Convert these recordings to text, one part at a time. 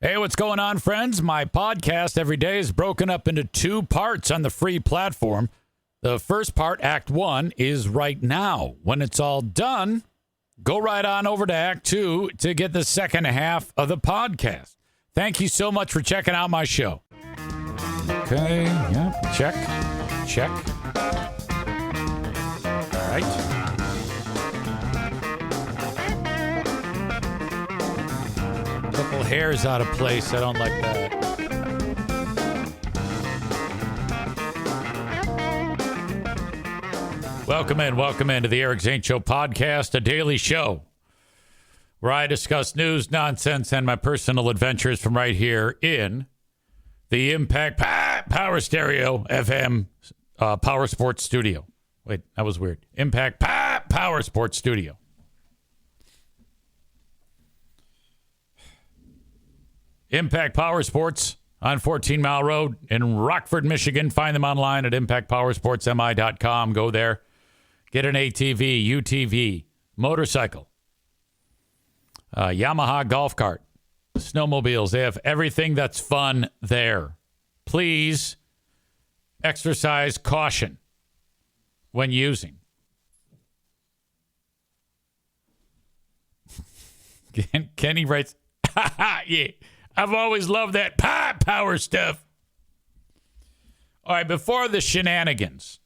Hey, what's going on, friends? My podcast every day is broken up into two parts on the free platform. The first part, Act 1, is right now. When it's all done, go right on over to Act 2 to get the second half of the podcast. Thank you so much for checking out my show. Okay, yeah, check. All right. Couple hairs out of place. I don't like that. Welcome in to the Eric Zane Show podcast, a daily show where I discuss news, nonsense, and my personal adventures from right here in the Impact Power Stereo FM Power Sports Studio. Wait, that was weird. Impact Power Sports Studio. Impact Power Sports on 14 Mile Road in Rockford, Michigan. Find them online at impactpowersportsmi.com. Go there. Get an ATV, UTV, motorcycle, Yamaha golf cart, snowmobiles. They have everything that's fun there. Please exercise caution when using. Kenny writes, yeah. I've always loved that power stuff. All right, before the shenanigans,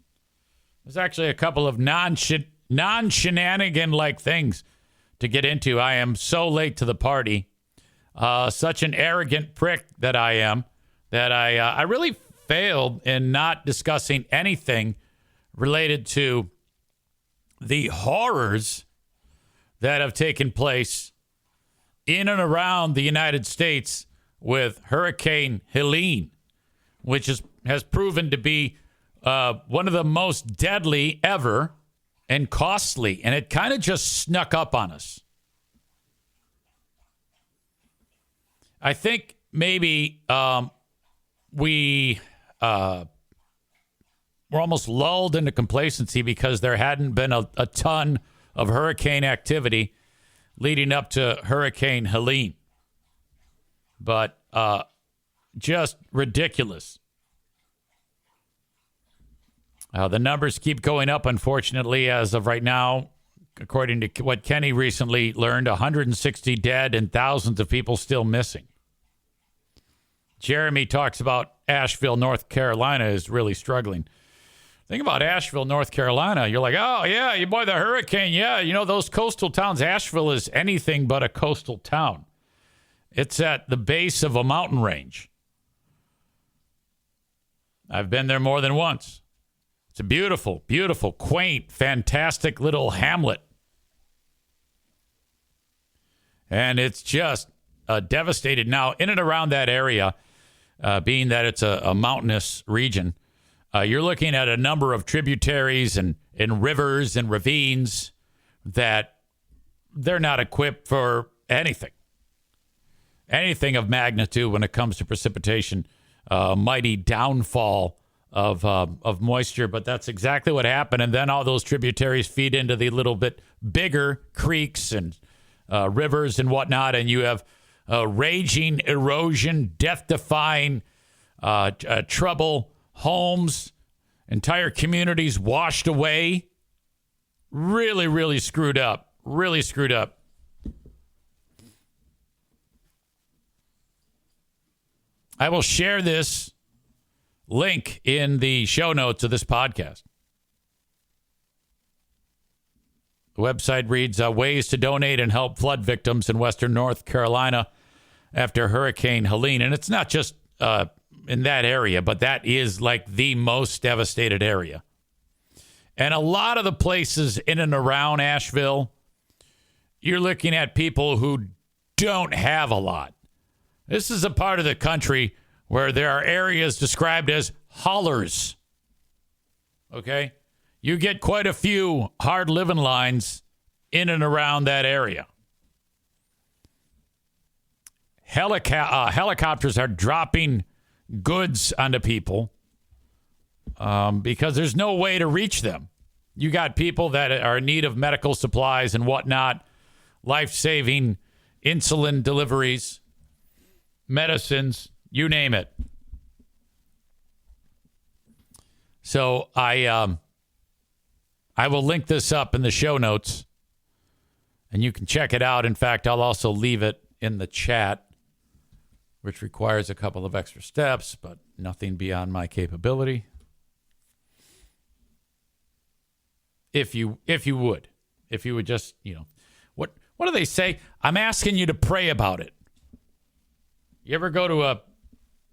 there's actually a couple of non-shenanigan-like things to get into. I am so late to the party. Such an arrogant prick that I am, that I really failed in not discussing anything related to the horrors that have taken place in and around the United States with Hurricane Helene, which has proven to be one of the most deadly ever and costly. And it kind of just snuck up on us. I think maybe we were almost lulled into complacency because there hadn't been a ton of hurricane activity leading up to Hurricane Helene. But just ridiculous. The numbers keep going up, unfortunately, as of right now. According to what Kenny recently learned, 160 dead and thousands of people still missing. Jeremy talks about Asheville, North Carolina is really struggling. Think about Asheville, North Carolina. You're like, oh, yeah, you boy, the hurricane. Yeah, you know, those coastal towns. Asheville is anything but a coastal town. It's at the base of a mountain range. I've been there more than once. It's a beautiful, beautiful, quaint, fantastic little hamlet. And it's just devastated now in and around that area, being that it's a mountainous region. You're looking at a number of tributaries and rivers and ravines that they're not equipped for anything of magnitude when it comes to precipitation, mighty downfall of moisture. But that's exactly what happened. And then all those tributaries feed into the little bit bigger creeks and rivers and whatnot. And you have raging erosion, death-defying trouble. Homes, entire communities washed away. Really, really screwed up. Really screwed up. I will share this link in the show notes of this podcast. The website reads, ways to donate and help flood victims in Western North Carolina after Hurricane Helene. And it's not just in that area, but that is like the most devastated area. And a lot of the places in and around Asheville, you're looking at people who don't have a lot. This is a part of the country where there are areas described as hollers. Okay? You get quite a few hard living lines in and around that area. Helicopters are dropping goods onto people because there's no way to reach them. You got people that are in need of medical supplies and whatnot, life-saving insulin deliveries. medicines, you name it. So I will link this up in the show notes, and you can check it out. In fact, I'll also leave it in the chat, which requires a couple of extra steps, but nothing beyond my capability. If you would just, what do they say? I'm asking you to pray about it. You ever go to a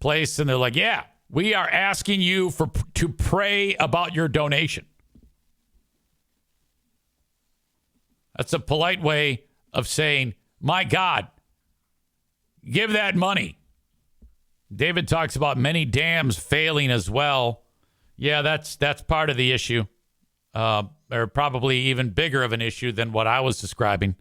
place and they're like, yeah, we are asking you to pray about your donation. That's a polite way of saying, my God, give that money. David talks about many dams failing as well. Yeah, that's part of the issue. Or probably even bigger of an issue than what I was describing.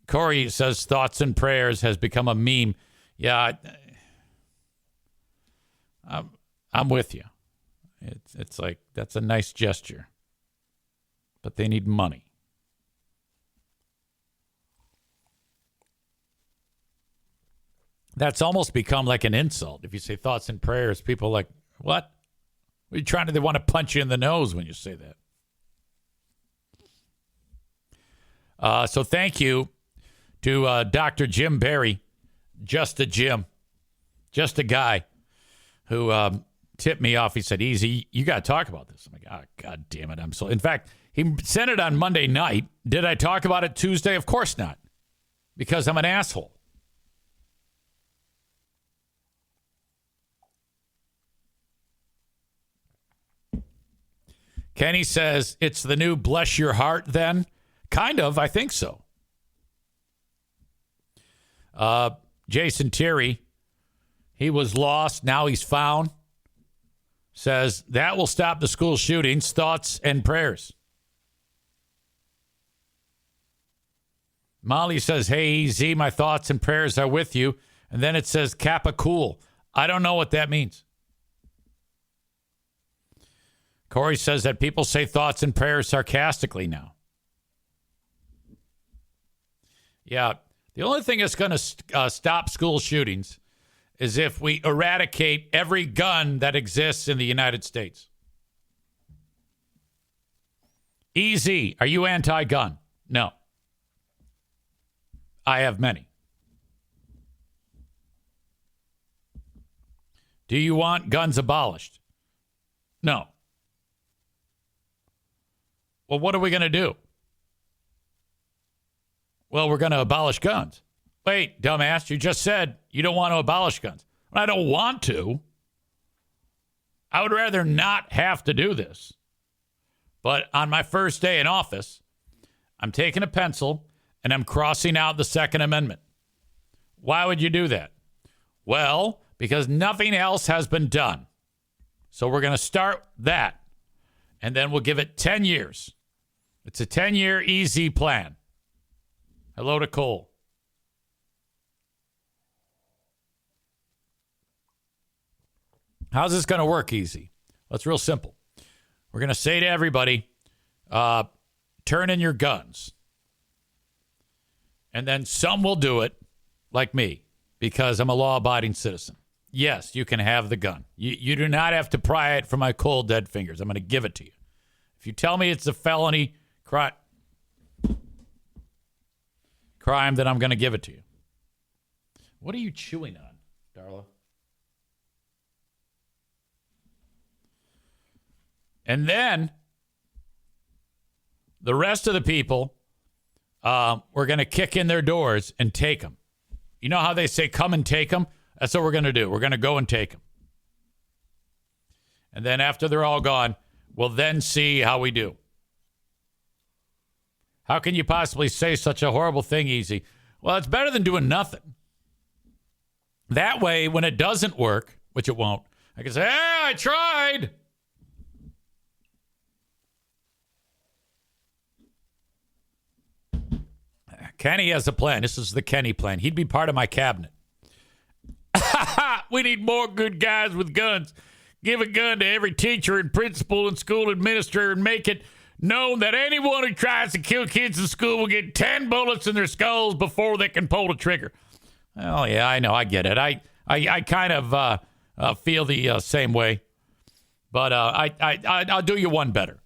Corey says thoughts and prayers has become a meme. Yeah, I'm with you. It's like, that's a nice gesture. But they need money. That's almost become like an insult. If you say thoughts and prayers, people are like, what? Are you trying to? They want to punch you in the nose when you say that. So thank you to Dr. Jim Barry, just a guy who tipped me off. He said, "Easy, you got to talk about this." I'm like, "Oh, God damn it, I'm so." In fact, he sent it on Monday night. Did I talk about it Tuesday? Of course not, because I'm an asshole. Kenny says, it's the new bless your heart then? Kind of, I think so. Jason Terry, he was lost, now he's found. Says, that will stop the school shootings, thoughts and prayers. Molly says, hey, EZ, my thoughts and prayers are with you. And then it says, Kappa cool. I don't know what that means. Corey says that people say thoughts and prayers sarcastically now. Yeah, the only thing that's going to stop school shootings is if we eradicate every gun that exists in the United States. EZ, are you anti-gun? No. I have many. Do you want guns abolished? No. Well, what are we going to do? Well, we're going to abolish guns. Wait, dumbass, you just said you don't want to abolish guns. I don't want to. I would rather not have to do this. But on my first day in office, I'm taking a pencil and I'm crossing out the Second Amendment. Why would you do that? Well, because nothing else has been done. So we're going to start that. And then we'll give it 10 years. It's a 10-year EZ plan. Hello to Cole. How's this going to work, EZ? Well, it's real simple. We're going to say to everybody, turn in your guns. And then some will do it, like me, because I'm a law-abiding citizen. Yes, you can have the gun. You do not have to pry it from my cold, dead fingers. I'm going to give it to you. If you tell me it's a felony crime, then I'm going to give it to you. What are you chewing on, Darla? And then the rest of the people, we're going to kick in their doors and take them. You know how they say, come and take them? That's what we're going to do. We're going to go and take them. And then after they're all gone, we'll then see how we do. How can you possibly say such a horrible thing, EZ? Well, it's better than doing nothing. That way, when it doesn't work, which it won't, I can say, hey, I tried. Kenny has a plan. This is the Kenny plan. He'd be part of my cabinet. We need more good guys with guns. Give a gun to every teacher and principal and school administrator and make it known that anyone who tries to kill kids in school will get 10 bullets in their skulls before they can pull the trigger. Well, yeah, I know. I get it. I kind of feel the same way. But I'll do you one better.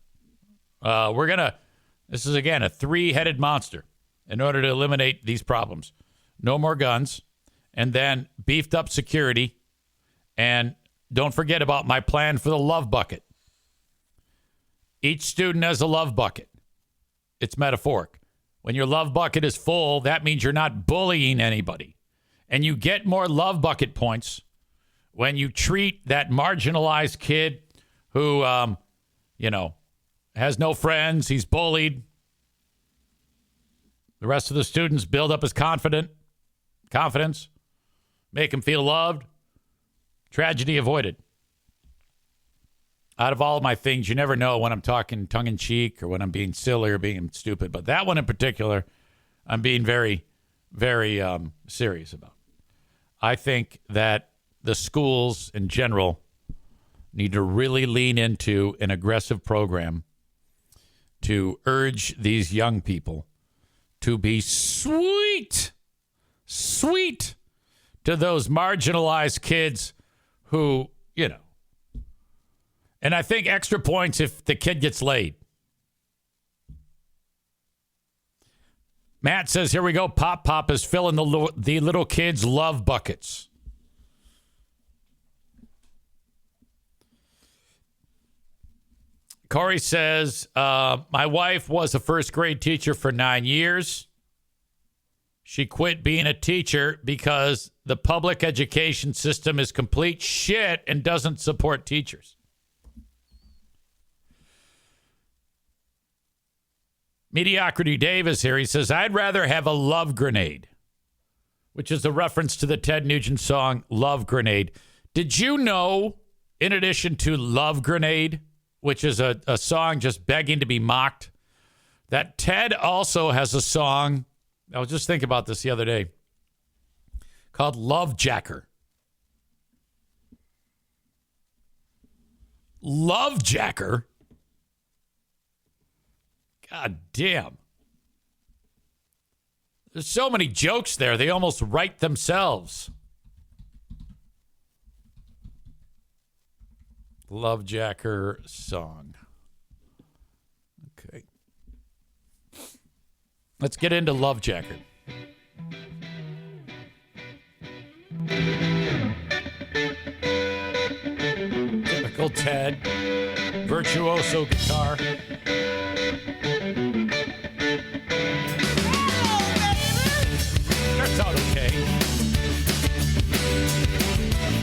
This is, again, a three-headed monster in order to eliminate these problems. No more guns, and then beefed up security. And don't forget about my plan for the love bucket. Each student has a love bucket. It's metaphoric. When your love bucket is full, that means you're not bullying anybody. And you get more love bucket points when you treat that marginalized kid who, has no friends. He's bullied. The rest of the students build up his confidence, make him feel loved. Tragedy avoided. Out of all of my things, you never know when I'm talking tongue-in-cheek or when I'm being silly or being stupid. But that one in particular, I'm being very, very serious about. I think that the schools in general need to really lean into an aggressive program to urge these young people to be sweet to those marginalized kids who, and I think extra points if the kid gets laid. Matt says, here we go. Pop is filling the little kids' love buckets. Corey says, my wife was a first grade teacher for 9 years. She quit being a teacher because the public education system is complete shit and doesn't support teachers. Mediocrity Dave is here. He says, I'd rather have a love grenade, which is a reference to the Ted Nugent song, Love Grenade. Did you know, in addition to Love Grenade, which is a song just begging to be mocked, that Ted also has a song, I was just thinking about this the other day, called Love Jacker. Love Jacker? God damn. There's so many jokes there, they almost write themselves. Love Jacker song. Okay. Let's get into Love Jacker. Typical Ted. Virtuoso guitar. Starts out okay.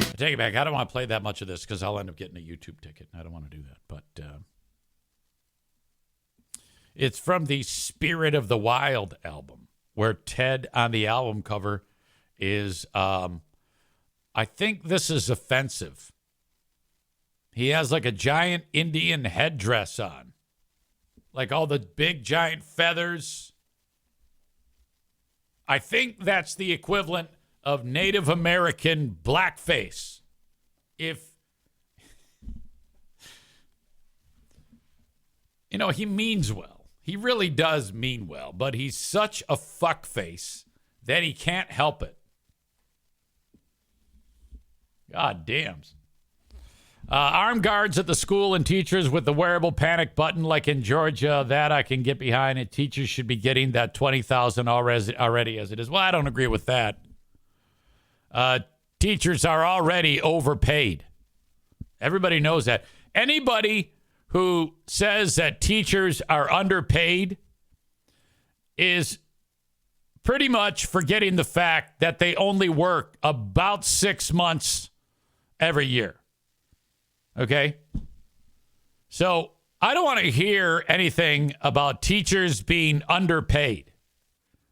I take it back. I don't want to play that much of this because I'll end up getting a YouTube ticket. I don't want to do that. But it's from the Spirit of the Wild album, where Ted on the album cover is, I think this is offensive. He has like a giant Indian headdress on. Like all the big giant feathers. I think that's the equivalent of Native American blackface. He means well. He really does mean well, but he's such a fuckface that he can't help it. God damn. Armed guards at the school and teachers with the wearable panic button like in Georgia, that I can get behind it. Teachers should be getting that $20,000 already as it is. Well, I don't agree with that. Teachers are already overpaid. Everybody knows that. Anybody who says that teachers are underpaid is pretty much forgetting the fact that they only work about 6 months every year. Okay? So I don't want to hear anything about teachers being underpaid.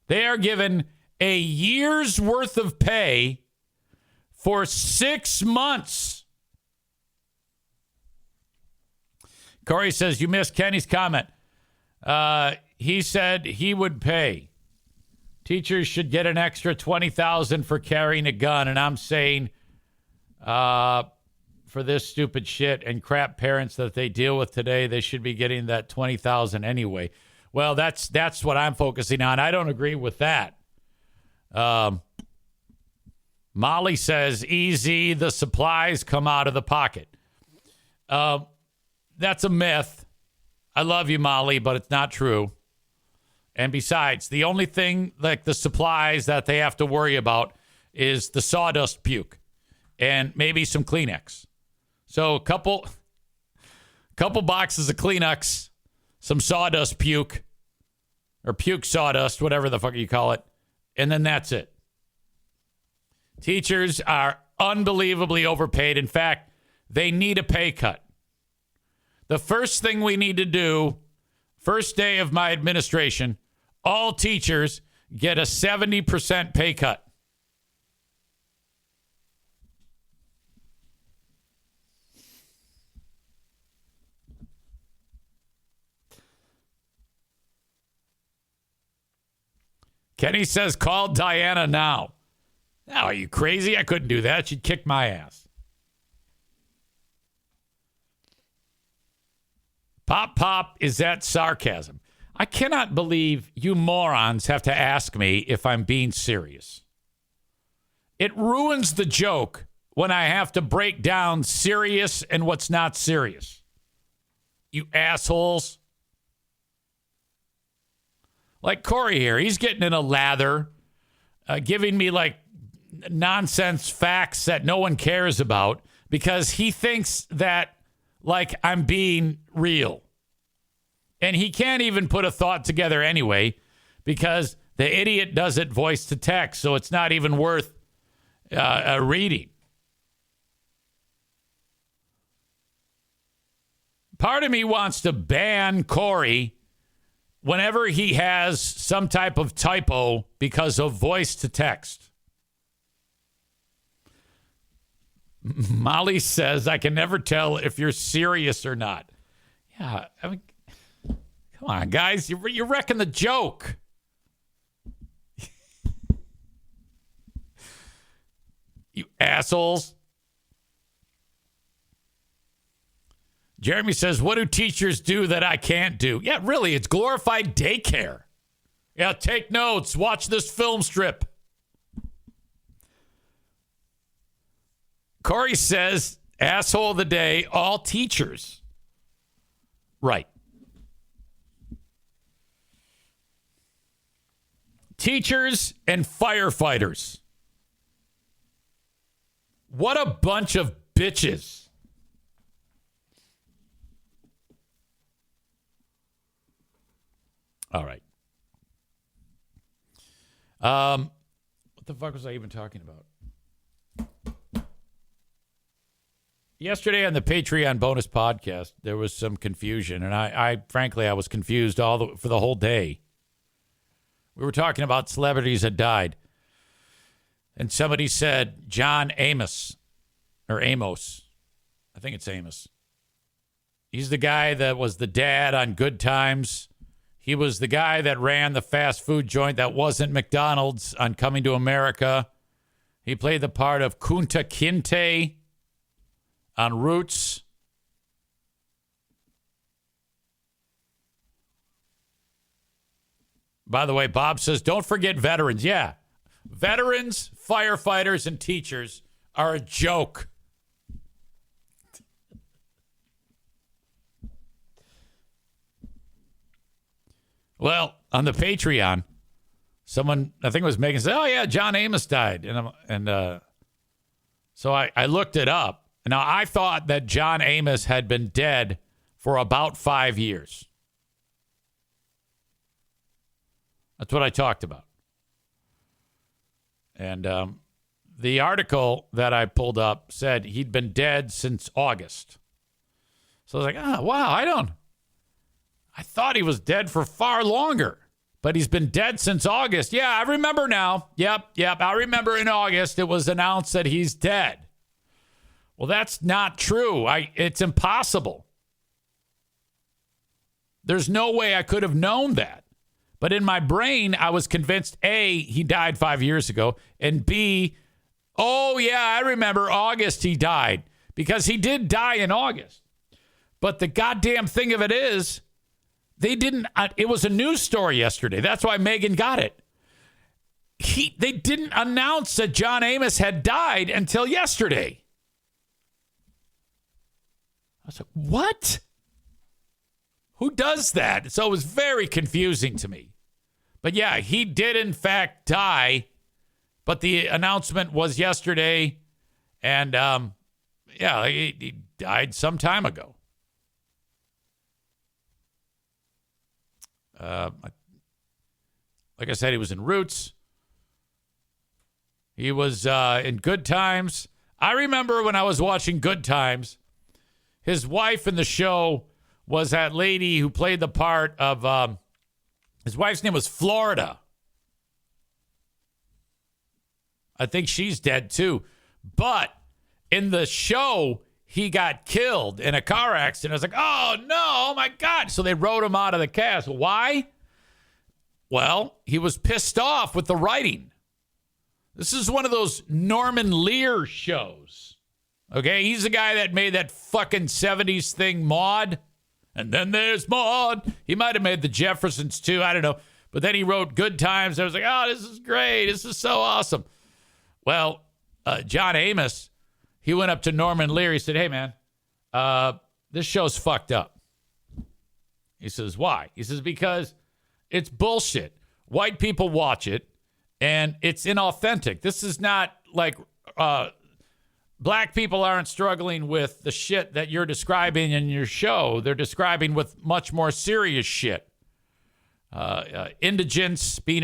They are given a year's worth of pay for 6 months. Corey says, you missed Kenny's comment. He said he would pay. Teachers should get an extra $20,000 for carrying a gun. And I'm saying, for this stupid shit and crap parents that they deal with today. They should be getting that $20,000 anyway. Well, that's what I'm focusing on. I don't agree with that. Molly says, easy, the supplies come out of the pocket. That's a myth. I love you, Molly, but it's not true. And besides, the only thing like the supplies that they have to worry about is the sawdust puke and maybe some Kleenex. So a couple boxes of Kleenex, some sawdust puke, or puke sawdust, whatever the fuck you call it, and then that's it. Teachers are unbelievably overpaid. In fact, they need a pay cut. The first thing we need to do, first day of my administration, all teachers get a 70% pay cut. Kenny says, call Diana now. Now, are you crazy? I couldn't do that. She'd kick my ass. Pop, is that sarcasm? I cannot believe you morons have to ask me if I'm being serious. It ruins the joke when I have to break down serious and what's not serious. You assholes. Like Corey here, he's getting in a lather, giving me like nonsense facts that no one cares about because he thinks that like I'm being real. And he can't even put a thought together anyway because the idiot does it voice to text, so it's not even worth reading. Part of me wants to ban Corey whenever he has some type of typo because of voice to text. Molly says, I can never tell if you're serious or not. Yeah, I mean, come on, guys. You're wrecking the joke. You assholes. Jeremy says, what do teachers do that I can't do? Yeah, really, it's glorified daycare. Yeah, take notes. Watch this film strip. Corey says, asshole of the day, all teachers. Right. Teachers and firefighters. What a bunch of bitches. All right. What the fuck was I even talking about? Yesterday on the Patreon bonus podcast, there was some confusion, and I frankly, I was confused for the whole day. We were talking about celebrities that died, and somebody said John Amos, or Amos. I think it's Amos. He's the guy that was the dad on Good Times. He was the guy that ran the fast food joint that wasn't McDonald's on Coming to America. He played the part of Kunta Kinte on Roots. By the way, Bob says, don't forget veterans. Yeah, veterans, firefighters, and teachers are a joke. Well, on the Patreon, someone, I think it was Megan, said, oh, yeah, John Amos died. So I looked it up. Now, I thought that John Amos had been dead for about 5 years. That's what I talked about. And the article that I pulled up said he'd been dead since August. So I was like, wow, I thought he was dead for far longer. But he's been dead since August. Yeah, I remember now. Yep. I remember in August it was announced that he's dead. Well, that's not true. It's impossible. There's no way I could have known that. But in my brain, I was convinced, A, he died 5 years ago, and B, oh, yeah, I remember August he died because he did die in August. But the goddamn thing of it is, they didn't, it was a news story yesterday. That's why Megan got it. They didn't announce that John Amos had died until yesterday. I was like, what? Who does that? So it was very confusing to me. But yeah, he did in fact die, but the announcement was yesterday, and yeah, he died some time ago. Like I said, he was in Roots. He was in Good Times. I remember when I was watching Good Times, his wife in the show was that lady who played the part of, his wife's name was Florida. I think she's dead too. But in the show, he got killed in a car accident. I was like, oh no, oh my God. So they wrote him out of the cast. Why? Well, he was pissed off with the writing. This is one of those Norman Lear shows. Okay, he's the guy that made that fucking 70s thing, Maude. And then there's Maude. He might have made the Jeffersons too, I don't know. But then he wrote Good Times. I was like, oh, this is great. This is so awesome. Well, John Amos, he went up to Norman Lear. He said, hey, man, this show's fucked up. He says, why? He says, because it's bullshit. White people watch it, and it's inauthentic. This is not like black people aren't struggling with the shit that you're describing in your show. They're describing with much more serious shit. Indigence, being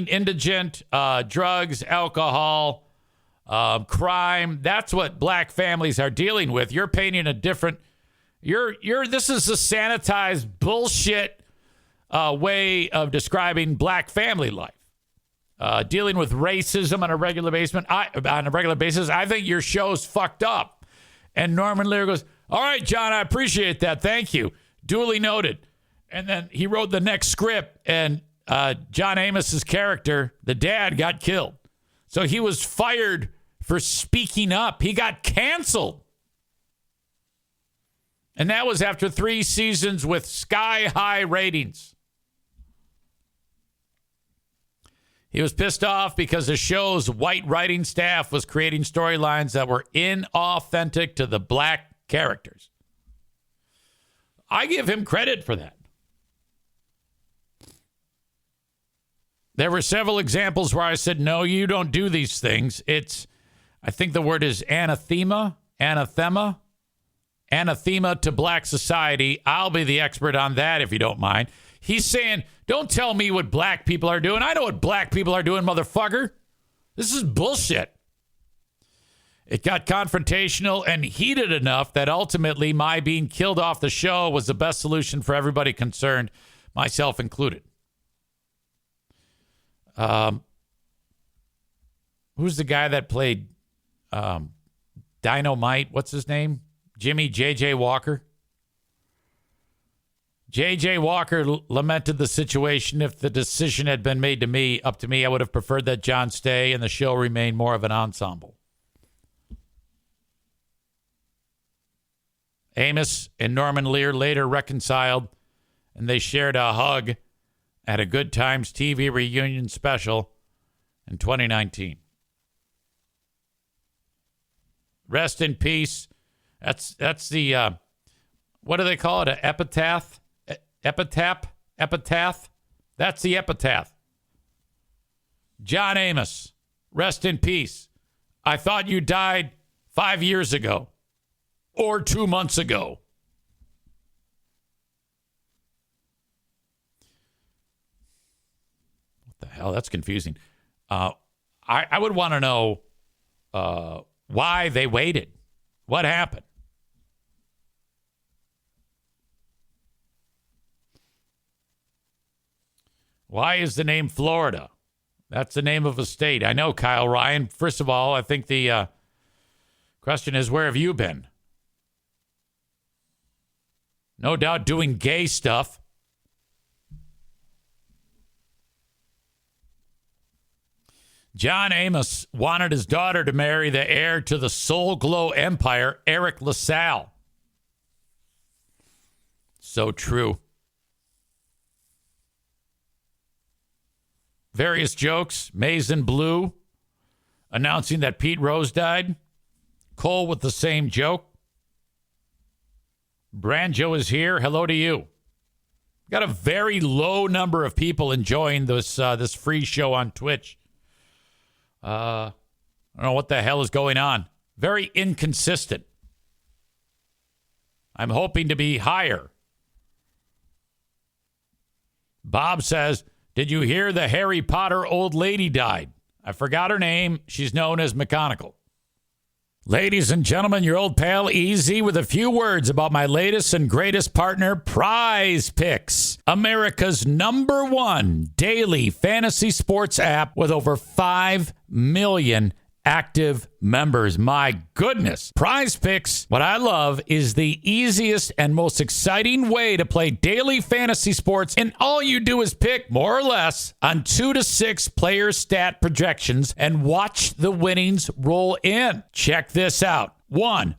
indigent, drugs, alcohol, crime. That's what black families are dealing with. You're painting a different. This is a sanitized bullshit way of describing black family life. Dealing with racism on a regular basis. I think your show's fucked up. And Norman Lear goes, all right, John, I appreciate that. Thank you. Duly noted. And then he wrote the next script, and John Amos's character, the dad, got killed. So he was fired for speaking up. He got canceled. And that was after 3 seasons with sky-high ratings. He was pissed off because the show's white writing staff was creating storylines that were inauthentic to the black characters. I give him credit for that. There were several examples where I said, no, you don't do these things. I think the word is anathema to black society. I'll be the expert on that if you don't mind. He's saying, don't tell me what black people are doing. I know what black people are doing, motherfucker. This is bullshit. It got confrontational and heated enough that ultimately my being killed off the show was the best solution for everybody concerned, myself included. Who's the guy that played Dynamite? What's his name? Jimmy J.J. Walker. J.J. Walker lamented the situation. If the decision had been made up to me, I would have preferred that John stay and the show remain more of an ensemble. Amos and Norman Lear later reconciled, and they shared a hug at a Good Times TV reunion special in 2019. Rest in peace. That's the, what do they call it? An epitaph? Epitaph? That's the epitaph. John Amos, rest in peace. I thought you died 5 years ago or 2 months ago. What the hell? That's confusing. I would want to know why they waited. What happened? Why is the name Florida? That's the name of a state. I know, Kyle Ryan. First of all, I think the question is, where have you been? No doubt doing gay stuff. John Amos wanted his daughter to marry the heir to the Soul Glow empire, Eric LaSalle. So true. Various jokes. Maize and Blue announcing that Pete Rose died. Cole with the same joke. Branjo is here. Hello to you. Got a very low number of people enjoying this free show on Twitch. I don't know what the hell is going on. Very inconsistent. I'm hoping to be higher. Bob says, did you hear the Harry Potter old lady died? I forgot her name. She's known as McGonagall. Ladies and gentlemen, your old pal EZ with a few words about my latest and greatest partner, Prize Picks, America's #1 daily fantasy sports app with over 5 million active members. My goodness. Prize Picks, what I love, is the easiest and most exciting way to play daily fantasy sports, and all you do is pick, more or less, on 2 to 6 player stat projections and watch the winnings roll in. Check this out. One.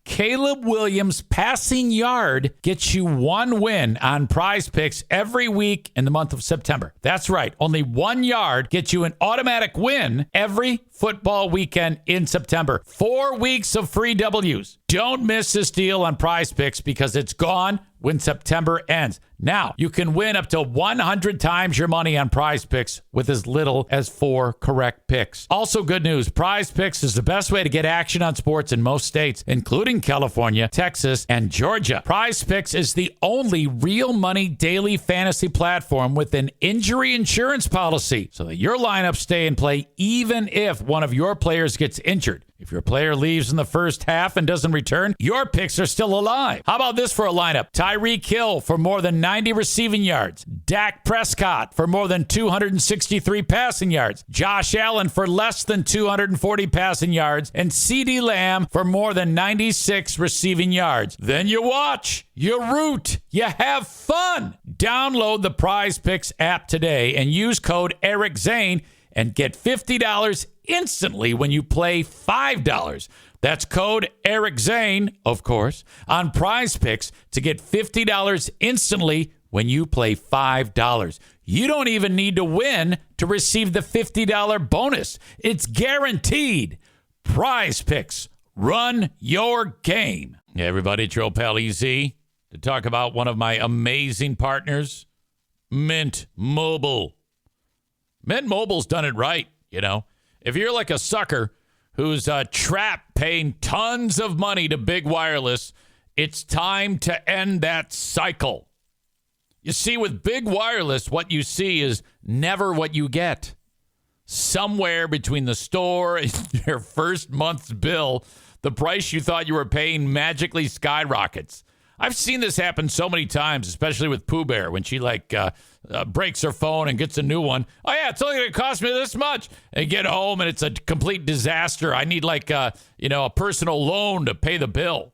Caleb Williams' passing yard gets you 1 win on Prize Picks every week in the month of September. That's right. Only 1 yard gets you an automatic win every football weekend in September. 4 weeks of free W's. Don't miss this deal on Prize Picks because it's gone when September ends. Now, you can win up to 100 times your money on Prize Picks with as little as 4 correct picks. Also, good news, Prize Picks is the best way to get action on sports in most states, including California, Texas, and Georgia. Prize Picks is the only real money daily fantasy platform with an injury insurance policy so that your lineups stay in play even if one of your players gets injured. If your player leaves in the first half and doesn't return, your picks are still alive. How about this for a lineup? Tyreek Hill for more than 90 receiving yards. Dak Prescott for more than 263 passing yards. Josh Allen for less than 240 passing yards. And CeeDee Lamb for more than 96 receiving yards. Then you watch, you root, you have fun. Download the Prize Picks app today and use code Eric Zane and get $50 instantly when you play $5. That's code Eric Zane, of course, on Prize Picks to get $50 instantly when you play $5. You don't even need to win to receive the $50 bonus. It's guaranteed. Prize Picks. Run your game. Hey, everybody, it's your old pal EZ to talk about one of my amazing partners, Mint Mobile. Mint Mobile's done it right, you know. If you're like a sucker who's trapped paying tons of money to big wireless, it's time to end that cycle. You see, with big wireless, what you see is never what you get. Somewhere between the store and your first month's bill, the price you thought you were paying magically skyrockets. I've seen this happen so many times, especially with Pooh Bear when she breaks her phone and gets a new one. Oh, yeah, it's only going to cost me this much. And get home and it's a complete disaster. I need a personal loan to pay the bill.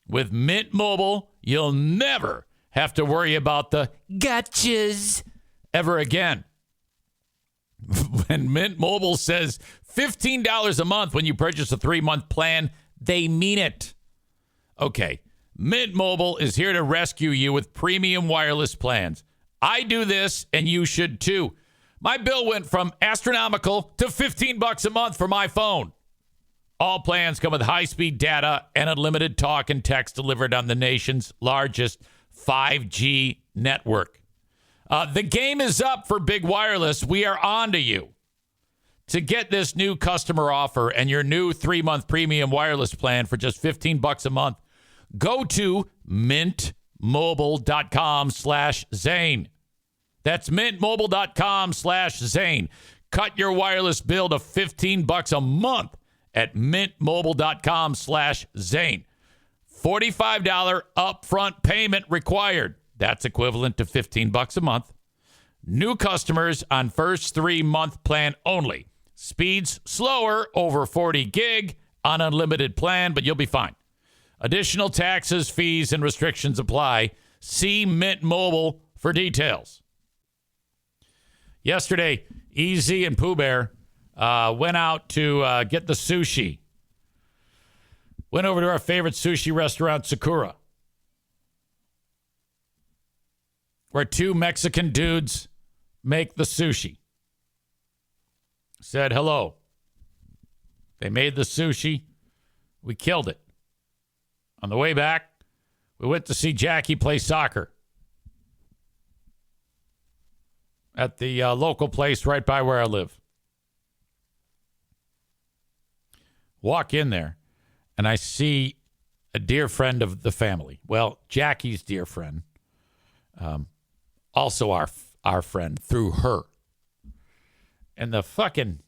With Mint Mobile, you'll never have to worry about the gotchas ever again. When Mint Mobile says $15 a month when you purchase a 3-month plan, they mean it. Okay. Mint Mobile is here to rescue you with premium wireless plans. I do this, and you should too. My bill went from astronomical to $15 a month for my phone. All plans come with high-speed data and unlimited talk and text delivered on the nation's largest 5G network. The game is up for big wireless. We are on to you. To get this new customer offer and your new 3-month premium wireless plan for just $15 a month, go to mintmobile.com/Zane. That's mintmobile.com/Zane. Cut your wireless bill to $15 a month at mintmobile.com/Zane. $45 upfront payment required. That's equivalent to $15 a month. New customers on first 3-month plan only. Speeds slower, over 40 gig on unlimited plan, but you'll be fine. Additional taxes, fees, and restrictions apply. See Mint Mobile for details. Yesterday, EZ and Pooh Bear went out to get the sushi. Went over to our favorite sushi restaurant, Sakura, where two Mexican dudes make the sushi. Said hello. They made the sushi. We killed it. On the way back, we went to see Jackie play soccer at the local place right by where I live. Walk in there, and I see a dear friend of the family. Well, Jackie's dear friend. Also our friend through her. And the fucking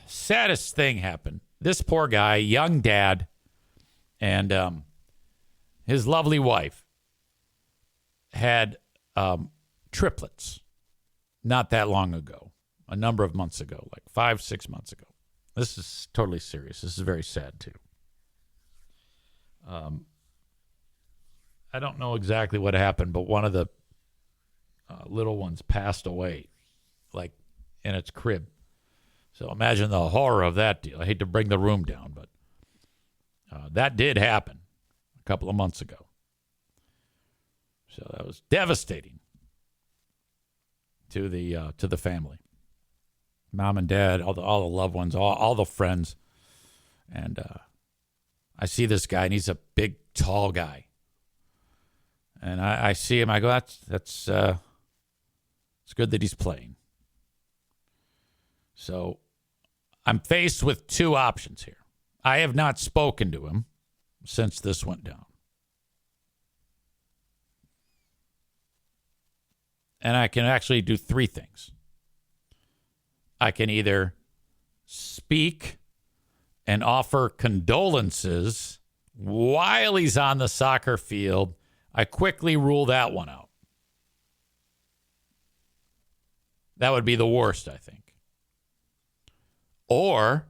saddest thing happened. This poor guy, young dad, and his lovely wife had triplets not that long ago, a number of months ago, like 5-6 months ago. This is totally serious. This is very sad, too. I don't know exactly what happened, but one of the little ones passed away, like in its crib. So imagine the horror of that deal. I hate to bring the room down, but that did happen a couple of months ago. So that was devastating to the family, mom and dad, all the loved ones, all the friends, and I see this guy, and he's a big, tall guy, and I see him. I go, that's it's good that he's playing. So I'm faced with two options here. I have not spoken to him since this went down. And I can actually do three things. I can either speak and offer condolences while he's on the soccer field. I quickly rule that one out. That would be the worst, I think. Or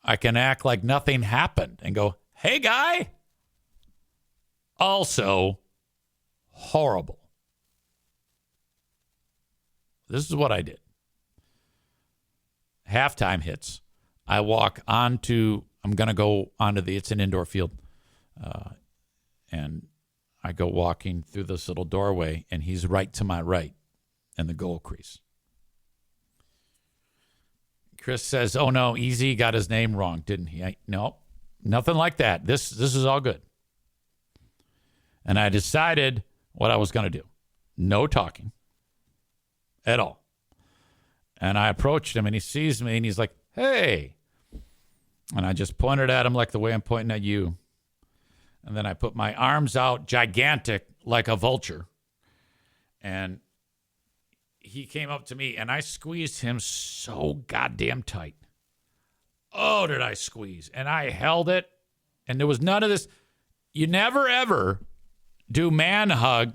I can act like nothing happened and go, hey, guy. Also, horrible. This is what I did. Halftime hits. I walk onto, I'm going to go onto it's an indoor field. And I go walking through this little doorway, and he's right to my right in the goal crease. Chris says, oh, no, Easy got his name wrong, didn't he? No, nothing like that. This is all good. And I decided what I was going to do. No talking at all. And I approached him, and he sees me, and he's like, hey. And I just pointed at him like the way I'm pointing at you. And then I put my arms out, gigantic, like a vulture. And he came up to me, and I squeezed him so goddamn tight. Oh, did I squeeze? And I held it, and there was none of this. You never, ever do man hug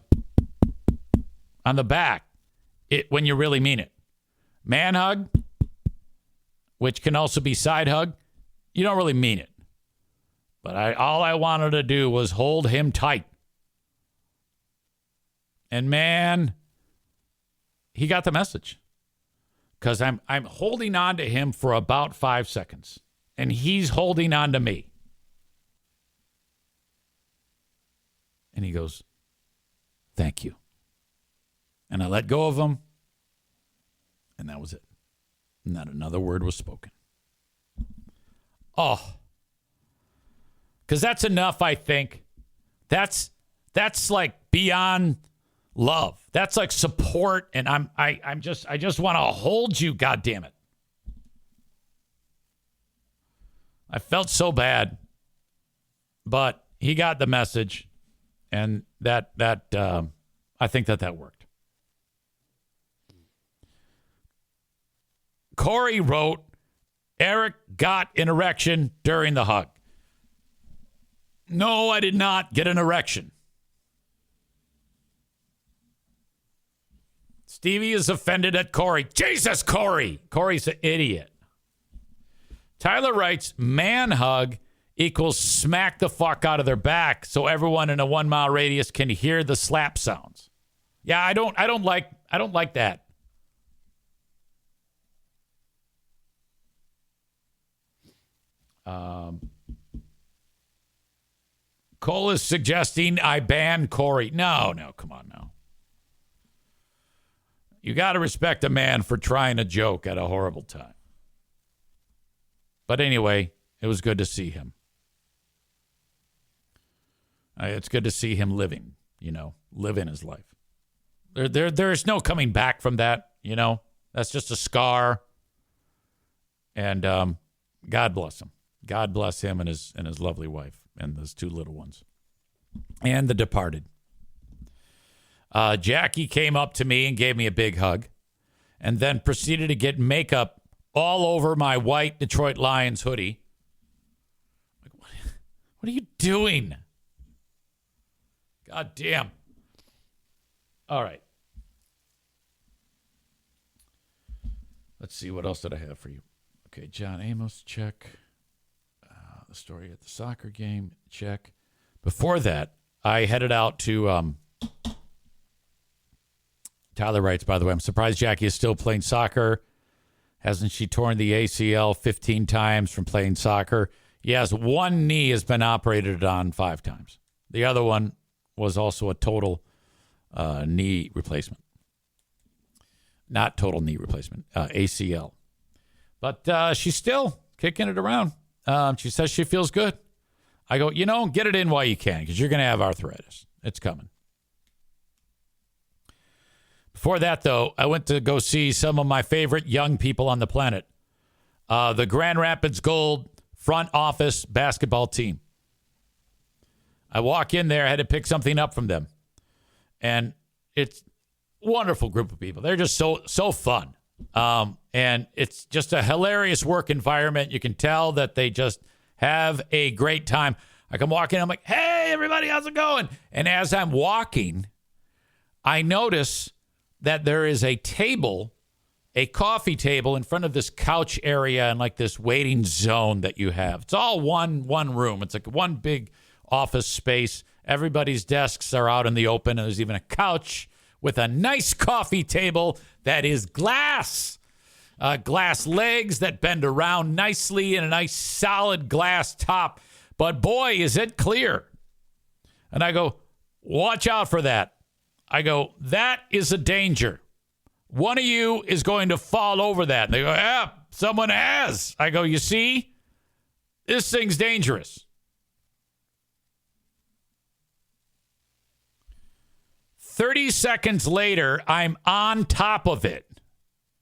on the back when you really mean it. Man hug, which can also be side hug, you don't really mean it. But all I wanted to do was hold him tight. And man, he got the message. Because I'm holding on to him for about 5 seconds. And he's holding on to me. And he goes, thank you. And I let go of him. And that was it. Not another word was spoken. Oh. Because that's enough, I think. That's like beyond love. That's like support, and I just want to hold you, goddammit. I felt so bad. But he got the message, and that I think that worked. Corey wrote, Eric got an erection during the hug. No, I did not get an erection. Stevie is offended at Corey. Jesus, Corey. Corey's an idiot. Tyler writes, man hug equals smack the fuck out of their back so everyone in a 1 mile radius can hear the slap sounds. Yeah, I don't like that. Cole is suggesting I ban Corey. No, come on now. You got to respect a man for trying a joke at a horrible time. But anyway, it was good to see him. It's good to see him living, living his life. There's no coming back from that, That's just a scar. And God bless him. God bless him and his lovely wife and those two little ones. And the departed. Jackie came up to me and gave me a big hug and then proceeded to get makeup all over my white Detroit Lions hoodie. What are you doing? God damn. All right. Let's see. What else did I have for you? Okay, John Amos, check. The story at the soccer game, check. Before that, I headed out to... Tyler writes, by the way, I'm surprised Jackie is still playing soccer. Hasn't she torn the ACL 15 times from playing soccer? Yes, one knee has been operated on 5 times. The other one was also a total knee replacement. Not total knee replacement, ACL. But she's still kicking it around. She says she feels good. I go, get it in while you can because you're going to have arthritis. It's coming. Before that, though, I went to go see some of my favorite young people on the planet. The Grand Rapids Gold front office basketball team. I walk in there, I had to pick something up from them. And it's a wonderful group of people. They're just so fun. And it's just a hilarious work environment. You can tell that they just have a great time. I come walking, I'm like, hey, everybody, how's it going? And as I'm walking, I notice that there is a table, a coffee table in front of this couch area and like this waiting zone that you have. It's all one room. It's like one big office space. Everybody's desks are out in the open, and there's even a couch with a nice coffee table that is glass. Glass legs that bend around nicely and a nice solid glass top. But boy, is it clear. And I go, watch out for that. I go, that is a danger. One of you is going to fall over that. And they go, yeah, someone has. I go, you see? This thing's dangerous. 30 seconds later, I'm on top of it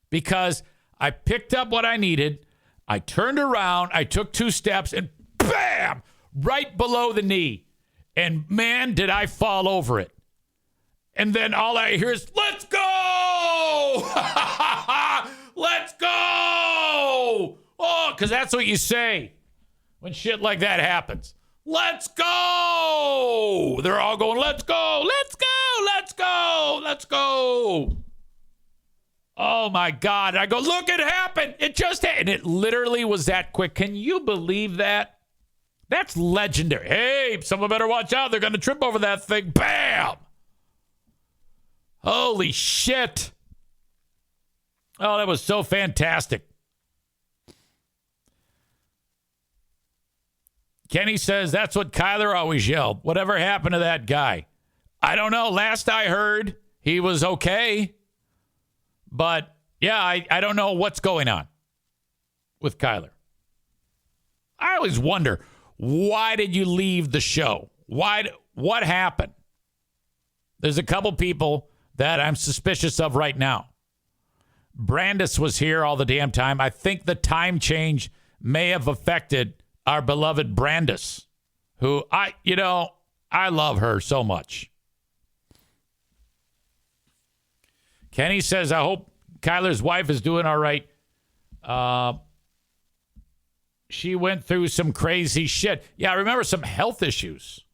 because I picked up what I needed. I turned around. I took 2 steps and bam, right below the knee. And man, did I fall over it. And then all I hear is, let's go! Let's go! Oh, because that's what you say when shit like that happens. Let's go! They're all going, let's go! Let's go! Let's go! Let's go! Oh, my God. I go, look, it happened. It just happened. And it literally was that quick. Can you believe that? That's legendary. Hey, someone better watch out. They're going to trip over that thing. Bam! Holy shit. Oh, that was so fantastic. Kenny says that's what Kyler always yelled. Whatever happened to that guy? I don't know. Last I heard, he was okay. But, yeah, I don't know what's going on with Kyler. I always wonder, why did you leave the show? What happened? There's a couple people that I'm suspicious of right now. Brandis was here all the damn time. I think the time change may have affected our beloved Brandis, who I love her so much. Kenny says, I hope Kyler's wife is doing all right. She went through some crazy shit. Yeah, I remember some health issues.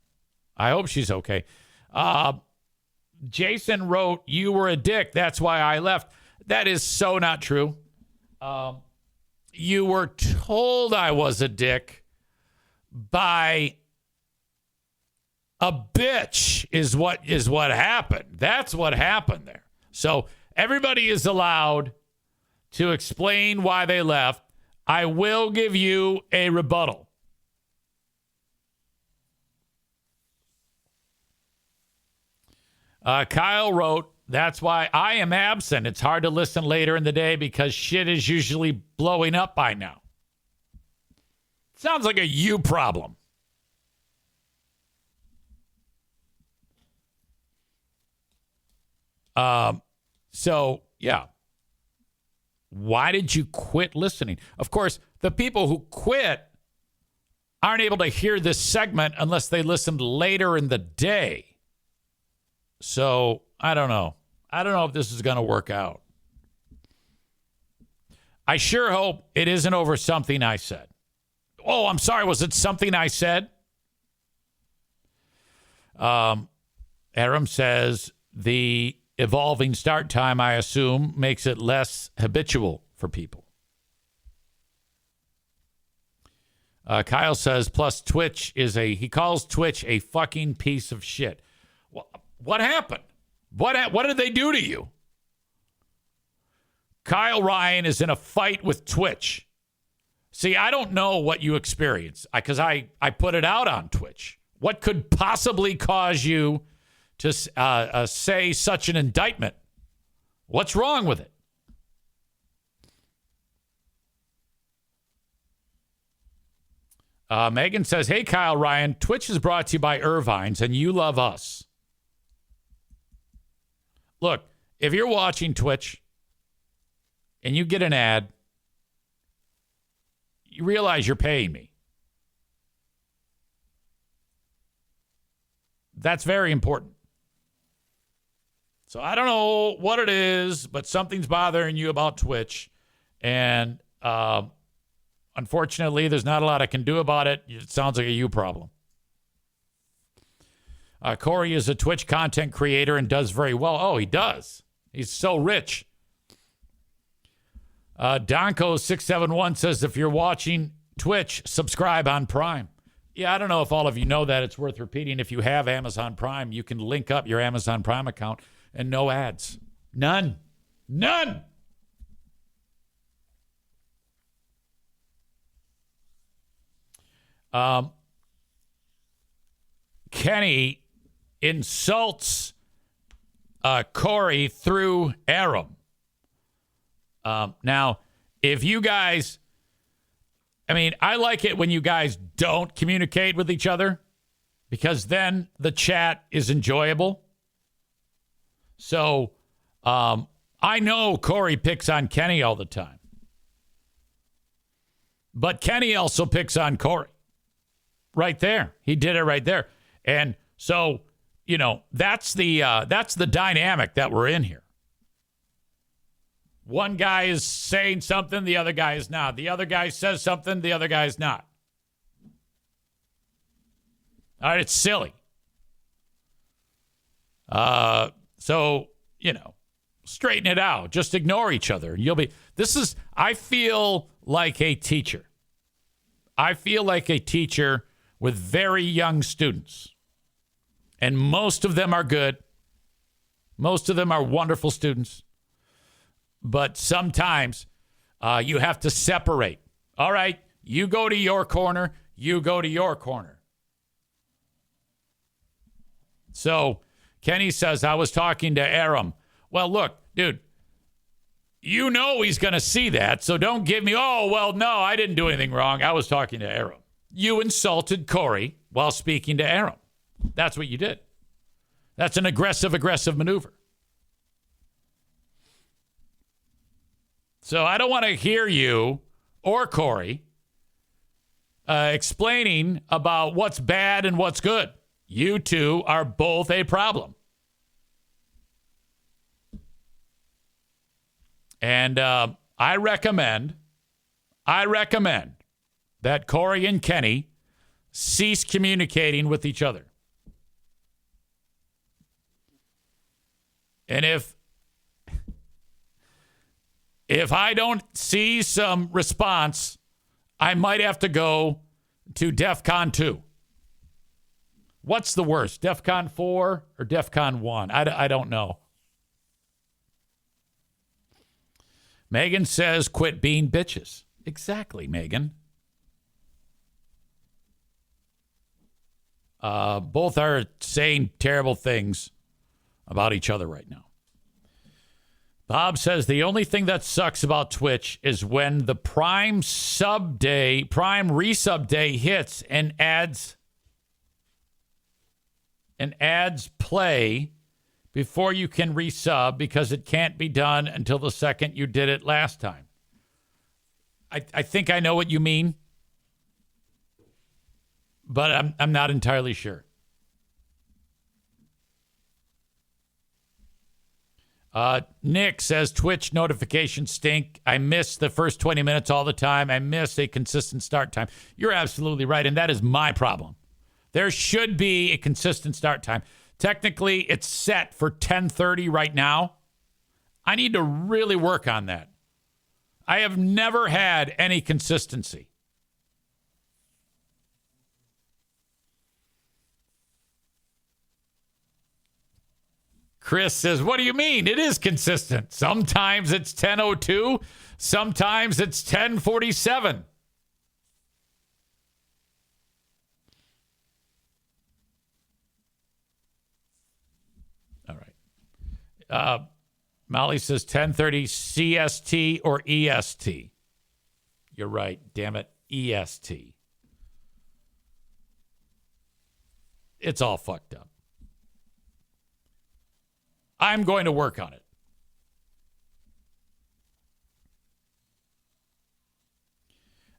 I hope she's okay. Jason wrote, you were a dick. That's why I left. That is so not true. You were told I was a dick by a bitch is what happened. That's what happened there. So everybody is allowed to explain why they left. I will give you a rebuttal. Kyle wrote, that's why I am absent. It's hard to listen later in the day because shit is usually blowing up by now. Sounds like a you problem. So, yeah. Why did you quit listening? Of course, the people who quit aren't able to hear this segment unless they listened later in the day. So, I don't know. I don't know if this is going to work out. I sure hope it isn't over something I said. Oh, I'm sorry. Was it something I said? Aram says the evolving start time, I assume, makes it less habitual for people. Kyle says, plus Twitch he calls Twitch a fucking piece of shit. What happened? What did they do to you? Kyle Ryan is in a fight with Twitch. See, I don't know what you experience because I put it out on Twitch. What could possibly cause you to say such an indictment? What's wrong with it? Megan says, hey, Kyle Ryan, Twitch is brought to you by Irvine's and you love us. Look, if you're watching Twitch and you get an ad, you realize you're paying me. That's very important. So I don't know what it is, but something's bothering you about Twitch. And unfortunately, there's not a lot I can do about it. It sounds like a you problem. Corey is a Twitch content creator and does very well. Oh, he does. He's so rich. Donko671 says, if you're watching Twitch, subscribe on Prime. Yeah, I don't know if all of you know that. It's worth repeating. If you have Amazon Prime, you can link up your Amazon Prime account and no ads. None. Kenny insults Corey through Aram. Now, if you guys, I like it when you guys don't communicate with each other because then the chat is enjoyable. So, I know Corey picks on Kenny all the time, but Kenny also picks on Corey. Right there. He did it right there. And so, that's the dynamic that we're in here. One guy is saying something, the other guy is not. The other guy says something, the other guy is not. All right, it's silly. So, straighten it out. Just ignore each other. And I feel like a teacher. I feel like a teacher with very young students. And most of them are good. Most of them are wonderful students. But sometimes you have to separate. All right, you go to your corner, you go to your corner. So Kenny says, I was talking to Aram. Well, look, dude, he's going to see that. So don't give me, no, I didn't do anything wrong. I was talking to Aram. You insulted Corey while speaking to Aram. That's what you did. That's an aggressive maneuver. So I don't want to hear you or Corey explaining about what's bad and what's good. You two are both a problem. And I recommend that Corey and Kenny cease communicating with each other. And if I don't see some response, I might have to go to DEFCON 2. What's the worst, DEFCON 4 or DEFCON 1? I don't know. Megan says, quit being bitches. Exactly, Megan. Both are saying terrible things about each other right now. Bob says the only thing that sucks about Twitch is when the Prime resub day hits and ads play before you can resub because it can't be done until the second you did it last time. I think I know what you mean, but I'm not entirely sure. Nick says Twitch notifications stink. I miss the first 20 minutes all the time. I miss a consistent start time. You're absolutely right, and that is my problem. There should be a consistent start time. Technically, it's set for 10:30 right now. I need to really work on that. I have never had any consistency. Chris says, what do you mean? It is consistent. Sometimes it's 10:02. Sometimes it's 10:47. All right. Molly says 10:30 CST or EST. You're right. Damn it. EST. It's all fucked up. I'm going to work on it.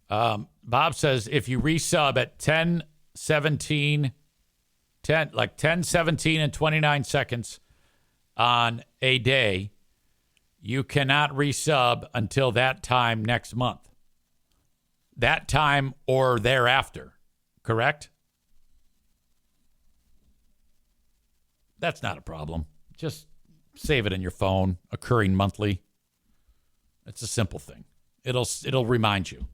Bob says if you resub at 10:17 and 29 seconds on a day, you cannot resub until that time next month. That time or thereafter, correct? That's not a problem. Just save it in your phone, occurring monthly. It's a simple thing. It'll remind you.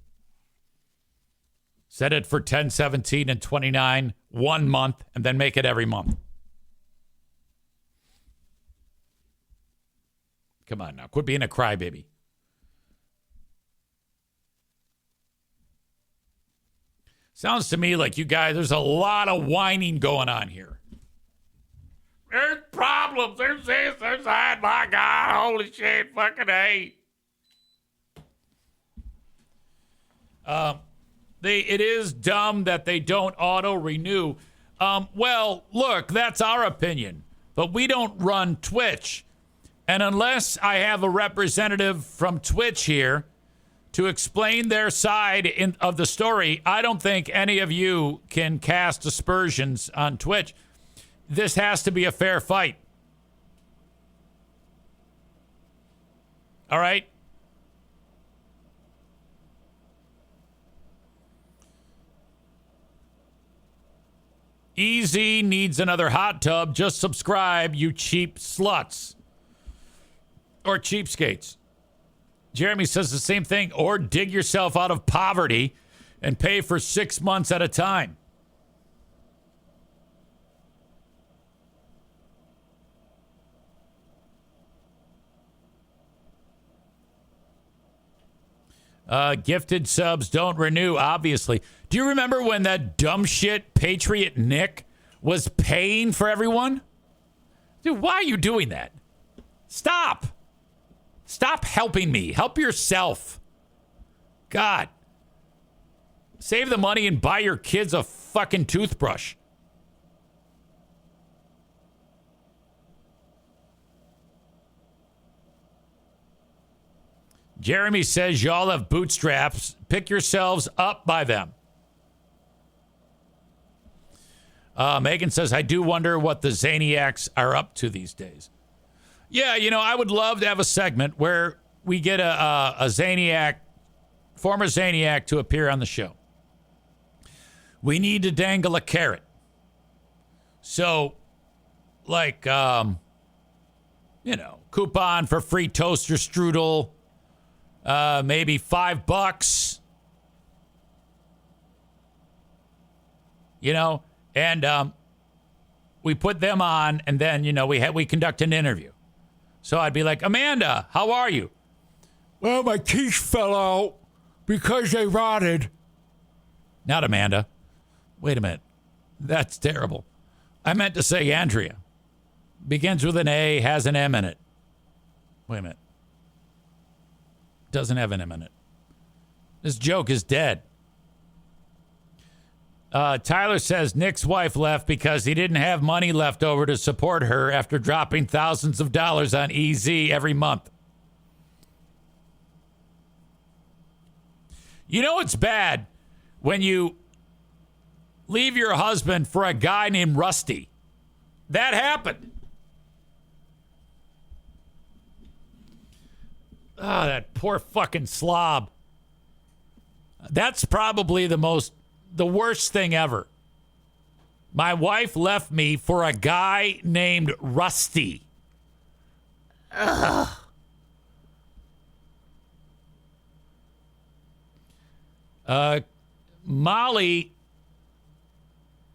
Set it for 10:17 and 29 1 month, and then make it every month. Come on now. Quit being a crybaby. Sounds to me like you guys, there's a lot of whining going on here. There's problems. There's this. There's that. My God. Holy shit. Fucking A. It is dumb that they don't auto-renew. Well, look, that's our opinion. But we don't run Twitch. And unless I have a representative from Twitch here to explain their side of the story, I don't think any of you can cast aspersions on Twitch. This has to be a fair fight. All right? Easy needs another hot tub. Just subscribe, you cheap sluts. Or cheapskates. Jeremy says the same thing. Or dig yourself out of poverty and pay for 6 months at a time. Gifted subs don't renew, obviously. Do you remember when that dumb shit Patriot Nick was paying for everyone? Dude, why are you doing that? Stop. Stop helping me. Help yourself. God. Save the money and buy your kids a fucking toothbrush. Jeremy says y'all have bootstraps. Pick yourselves up by them. Megan says, I do wonder what the Zaniacs are up to these days. Yeah, you know, I would love to have a segment where we get a Zaniac, former Zaniac, to appear on the show. We need to dangle a carrot. So, like, you know, coupon for free toaster strudel. Maybe $5, you know, and we put them on, and then, you know, we conduct an interview. So I'd be like, Amanda, how are you? Well, my teeth fell out because they rotted. Not Amanda. Wait a minute. That's terrible. I meant to say Andrea. Begins with an A, has an M in it. Wait a minute. Doesn't have an M in it. This joke is dead. Tyler says Nick's wife left because he didn't have money left over to support her after dropping thousands of dollars on EZ every month. You know it's bad when you leave your husband for a guy named Rusty. That happened. Oh, that poor fucking slob. That's probably the worst thing ever. My wife left me for a guy named Rusty. Ugh. Molly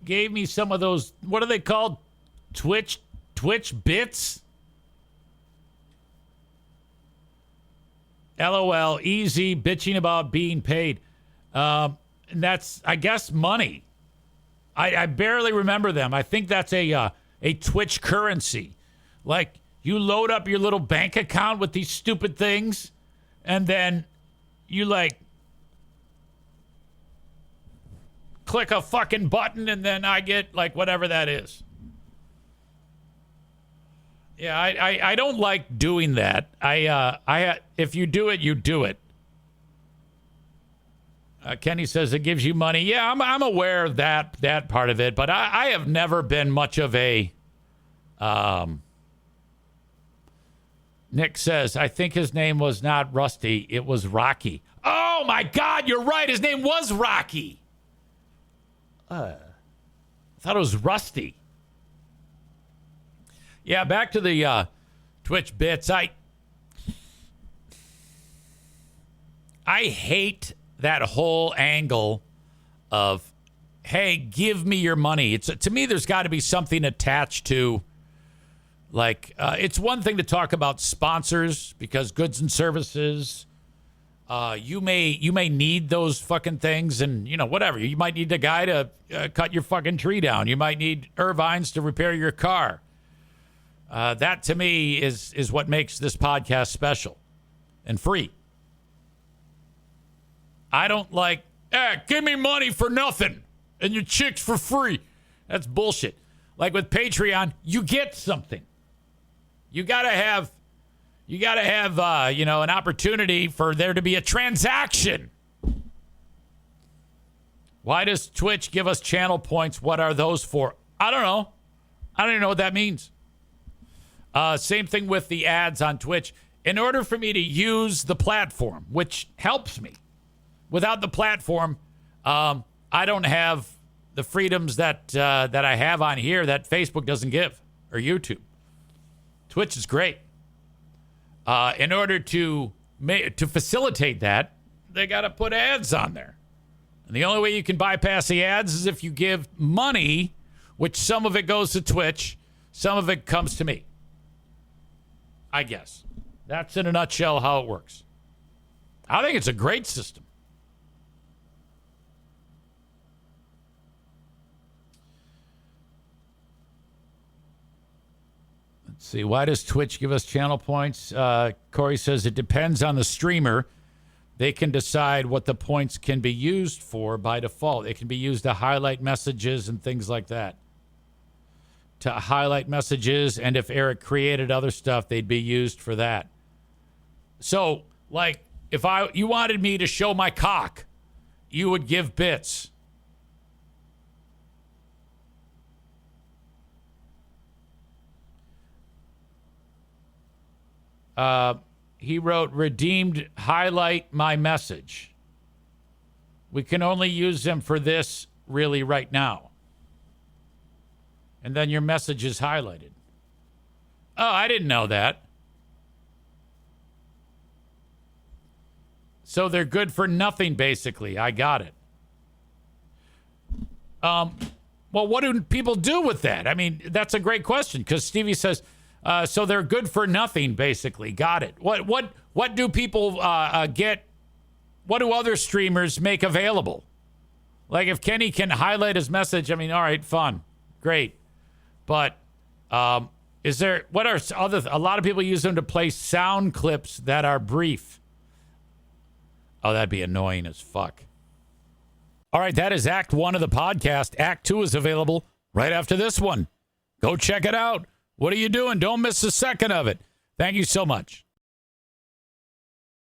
gave me some of those, what are they called? Twitch bits? LOL, easy, bitching about being paid. And that's, I guess, money. I barely remember them. I think that's a Twitch currency. Like, you load up your little bank account with these stupid things, and then you, like, click a fucking button, and then I get, like, whatever that is. Yeah, I don't like doing that. If you do it, you do it. Kenny says it gives you money. Yeah, I'm aware of that part of it, but I have never been much of a. Nick says I think his name was not Rusty, it was Rocky. Oh my God, you're right. His name was Rocky. I thought it was Rusty. Yeah, back to the Twitch bits. I hate that whole angle of, hey, give me your money. To me, there's got to be something attached to, like, it's one thing to talk about sponsors because goods and services, you may need those fucking things, and whatever. You might need a guy to cut your fucking tree down. You might need Irvines to repair your car. That to me is what makes this podcast special and free. I don't like, give me money for nothing and your chicks for free. That's bullshit. Like with Patreon, you get something. You gotta have an opportunity for there to be a transaction. Why does Twitch give us channel points? What are those for? I don't know. I don't even know what that means. Same thing with the ads on Twitch. In order for me to use the platform, which helps me, without the platform, I don't have the freedoms that I have on here that Facebook doesn't give, or YouTube. Twitch is great. In order to facilitate that, they got to put ads on there. And the only way you can bypass the ads is if you give money, which some of it goes to Twitch, some of it comes to me. I guess. That's in a nutshell how it works. I think it's a great system. Let's see. Why does Twitch give us channel points? Corey says it depends on the streamer. They can decide what the points can be used for by default. It can be used to highlight messages and things like that. To highlight messages, and if Eric created other stuff, they'd be used for that. So, like, if you wanted me to show my cock, you would give bits. He wrote, redeemed, highlight my message. We can only use them for this really right now. And then your message is highlighted. Oh, I didn't know that. So they're good for nothing, basically. I got it. Well, what do people do with that? I mean, that's a great question, because Stevie says, so they're good for nothing, basically. Got it. What do people get? What do other streamers make available? Like if Kenny can highlight his message, I mean, all right, fun. Great. But Is there, what are other, a lot of people use them to play sound clips that are brief. Oh, that'd be annoying as fuck. All right, that is Act 1 of the podcast. Act 2 is available right after this one. Go check it out. What are you doing? Don't miss a second of it. Thank you so much.